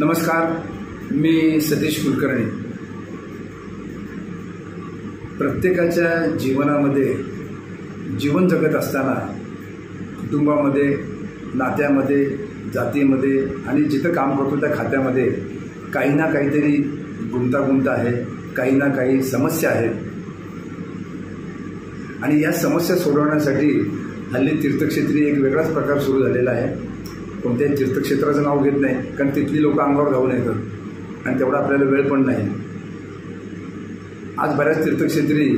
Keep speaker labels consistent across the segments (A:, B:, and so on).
A: नमस्कार, मी सतीश कुलकर्णी. प्रत्येकाच्या जीवनामध्ये जीवन जगत असताना कुटुंबामध्ये, नात्यामध्ये, जातीमध्ये आणि जिथं काम करतो त्या खात्यामध्ये काही ना काहीतरी गुंतागुंत आहे, काही ना काही समस्या आहेत. आणि या समस्या सोडवण्यासाठी हल्ली तीर्थक्षेत्री एक वेगळाच प्रकार सुरू झालेला आहे. कोणत्याही तीर्थक्षेत्राचं नाव घेत नाही, कारण तिथली लोक अंगावर धावून येतात आणि तेवढा आपल्याला वेळ पण नाही. आज बऱ्याच तीर्थक्षेत्री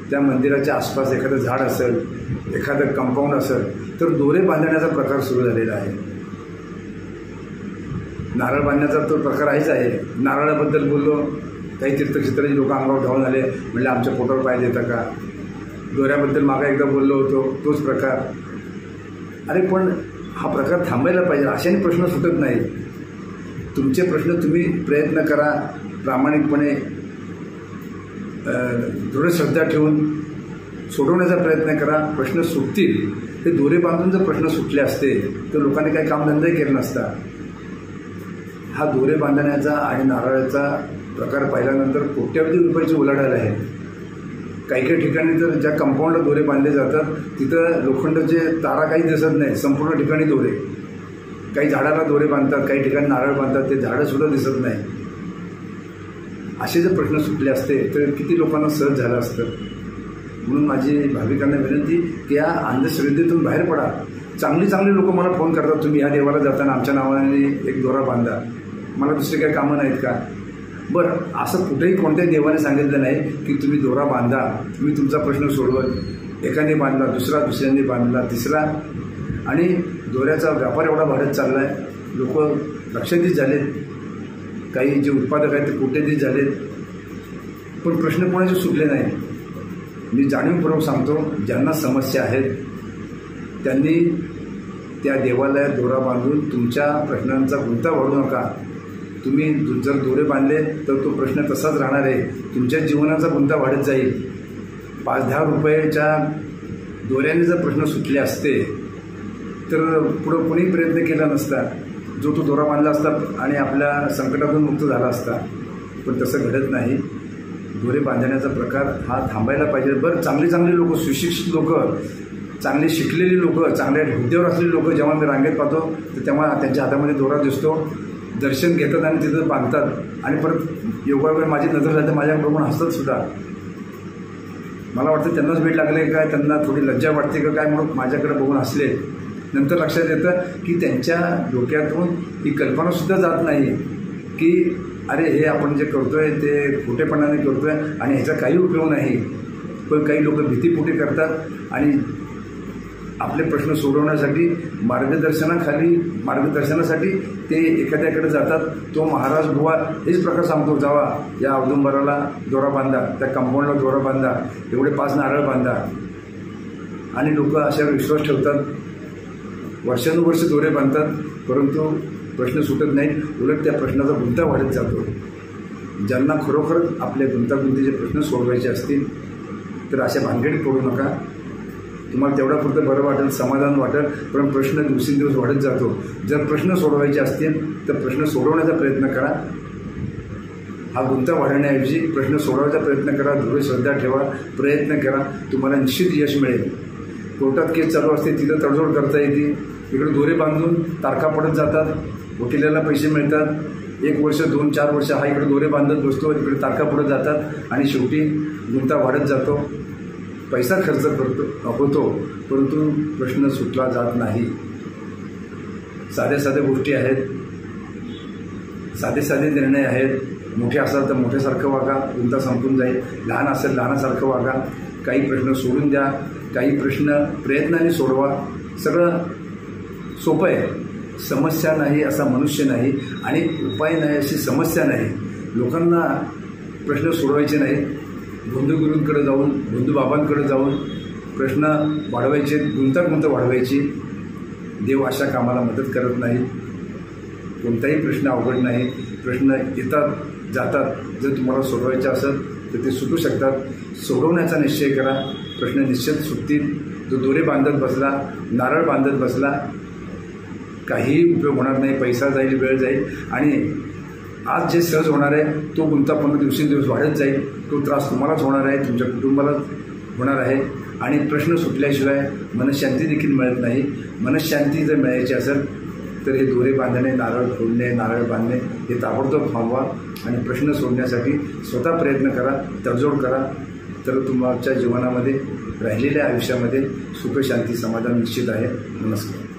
A: त्या मंदिराच्या आसपास एखादं झाड असेल, एखादं कंपाऊंड असेल तर दोरे बांधण्याचा प्रकार सुरू झालेला आहे. नारळ बांधण्याचा तो प्रकार आहेच आहे. नारळाबद्दल बोललो, काही तीर्थक्षेत्राची लोक अंगावर धावून आले, म्हणजे आमच्या पोटावर पाय देता का. दोऱ्याबद्दल मागा एकदा बोललो होतो, तोच प्रकार. अरे पण हा प्रकार थांबायला पाहिजे. अशाने प्रश्न सुटत नाही. तुमचे प्रश्न तुम्ही प्रयत्न करा, प्रामाणिकपणे दृढ श्रद्धा ठेवून सोडवण्याचा प्रयत्न करा. प्रश्न सुटतील. ते दोरे बांधून जर प्रश्न सुटले असते तर लोकांनी काही कामधंदाही केला नसता. हा दोरे बांधण्याचा आणि नारळाचा प्रकार पाहिल्यानंतर कोट्यवधी रुपयाची उलाढाल आहे. काही काही ठिकाणी तर ज्या कंपाऊंडला दोरे बांधले जातात तिथं लोखंडाचे तारा काही दिसत नाही, संपूर्ण ठिकाणी दोरे. काही झाडाला दोरे बांधतात, काही ठिकाणी नारळ बांधतात, ते झाडंसुद्धा दिसत नाही. असे जर प्रश्न सुटले असते तर किती लोकांना सहज झालं असतं. म्हणून माझी भाविकांना विनंती की या अंधश्रद्धेतून बाहेर पडा. चांगली चांगली लोक मला फोन करतात, तुम्ही ह्या देवाला जाताना आमच्या नावाने एक दोरा बांधा. मला दुसरे काही कामं नाहीत का. बरं, असं कुठेही कोणत्याही देवाने सांगितलं नाही की तुम्ही दोरा बांधा, तुम्ही तुमचा प्रश्न सोडवत. एकाने बांधला, दुसऱ्याने बांधला, तिसरा. आणि दोऱ्याचा व्यापार एवढा वाढत चालला आहे. लोक लक्षाधीश झालेत, काही जे उत्पादक आहेत ते कोट्याधीश झालेत. पण प्रश्न कोणाचे सुटले नाही. मी जाणीवपूर्वक सांगतो, ज्यांना समस्या आहेत त्यांनी त्या देवालयात दोरा बांधून तुमच्या प्रश्नांचा गुंता वाढू नका. तुम्ही जर दोरे बांधले तर तो प्रश्न तसाच राहणार आहे. तुमच्या जीवनाचा गुंता वाढत जाईल. 5-10 रुपयाच्या दोऱ्याने जर प्रश्न सुटले असते तर पुढं कोणीही प्रयत्न केला नसता. जो तो दोरा बांधला असता आणि आपल्या संकटातून मुक्त झाला असता. पण तसं घडत नाही. दोरे बांधण्याचा प्रकार हा थांबायला पाहिजे. बरं, चांगली चांगली लोक, सुशिक्षित लोक, चांगली शिकलेली लोक, चांगल्या हुद्द्यावर असलेली लोक जेव्हा मी रांगेत पाहतो तर तेव्हा त्यांच्या हातामध्ये दोरा दिसतो. दर्शन घेतात आणि तिथं बांधतात. आणि परत योगायोग माझी नजर झाली, माझ्याकडे बघून हसतात सुद्धा. मला वाटतं त्यांनाच भेट लागले काय, त्यांना थोडी लज्जा वाटते का काय म्हणून माझ्याकडे बघून हसले. नंतर लक्षात येतं की त्यांच्या डोक्यातून ही कल्पनासुद्धा जात नाही की अरे हे आपण जे करतोय ते खोटेपणाने करतोय आणि ह्याचा काही उपयोग नाही. पण काही लोक भीतीपोटी करतात आणि आपले प्रश्न सोडवण्यासाठी मार्गदर्शनासाठी ते एखाद्याकडे जातात. तो महाराज बुवा हेच प्रकार सांगतो, जावा या औदुंबराला दोरा बांधा, त्या कंपाऊंडला दोरा बांधा, एवढे 5 नारळ बांधा. आणि लोक अशावर विश्वास ठेवतात. वर्षानुवर्ष दोरे बांधतात, परंतु प्रश्न सुटत नाहीत. उलट त्या प्रश्नाचा गुंता वाढत जातो. ज्यांना खरोखरच आपल्या गुंतागुंतीचे प्रश्न सोडवायचे असतील तर अशा भानगडीत पडू नका. तुम्हाला तेवढ्यापुरतं बरं वाटेल, समाधान वाटेल, पण प्रश्न दिवसेंदिवस वाढत जातो. जर प्रश्न सोडवायचे असतील तर प्रश्न सोडवण्याचा प्रयत्न करा. हा गुंता वाढवण्याऐवजी प्रश्न सोडवायचा प्रयत्न करा. दृढ श्रद्धा ठेवा, प्रयत्न करा. तुम्हाला निश्चित यश मिळेल. कोर्टात केस चालू असते तिथं तडजोड करता येते. इकडे दोरे बांधून तारखा पडत जातात, वकिलाला पैसे मिळतात. 1 वर्ष, 2-4 वर्ष हा इकडे दोरे बांधत बसतो, इकडे तारखा पडत जातात आणि शेवटी गुंता वाढत जातो. पैसा खर्च होतो, परंतु प्रश्न सुटला जात नाही. साध्या गोष्टी आहेत, साधे निर्णय आहेत. मोठे असाल तर मोठ्यासारखं वागा, गुंता संपून जाईल. लहान असेल लहानासारखं वागा. काही प्रश्न सोडून द्या, काही प्रश्न प्रयत्नाने सोडवा. सगळं सोपं आहे. समस्या नाही असा मनुष्य नाही आणि उपाय नाही अशी समस्या नाही. लोकांना प्रश्न सोडवायचे नाहीत. बंधुगुरूंकडे जाऊन, बंधुबाबांकडे जाऊन प्रश्न वाढवायचे, गुंतागुंत वाढवायची. देव अशा कामाला मदत करत नाही. कोणताही प्रश्न अवघड नाही. प्रश्न येतात जातात. जर तुम्हाला सोडवायचे असेल तर ते सुटू शकतात. सोडवण्याचा निश्चय करा, प्रश्न निश्चित सुटतील. जो दोरे बांधत बसला, नारळ बांधत बसला, काहीही उपयोग होणार नाही. पैसा जाईल, वेळ जाईल आणि आज जे सहज होणार आहे तो गुंतागुंत दिवसेंदिवस वाढत जाईल. तो त्रास तुम्हालाच होणार आहे, तुमच्या कुटुंबालाच होणार आहे आणि प्रश्न सुटल्याशिवाय मनशांती देखील मिळत नाही. मनशांती जर मिळायची असेल तर हे दोरे बांधणे, नारळ फोडणे, नारळ बांधणे हे ताबडतोब थांबवा आणि प्रश्न सोडण्यासाठी स्वतः प्रयत्न करा, तडजोड करा. तर तुमच्या जीवनामध्ये राहिलेल्या आयुष्यामध्ये सुख, शांती, समाधान निश्चित आहे. नमस्कार.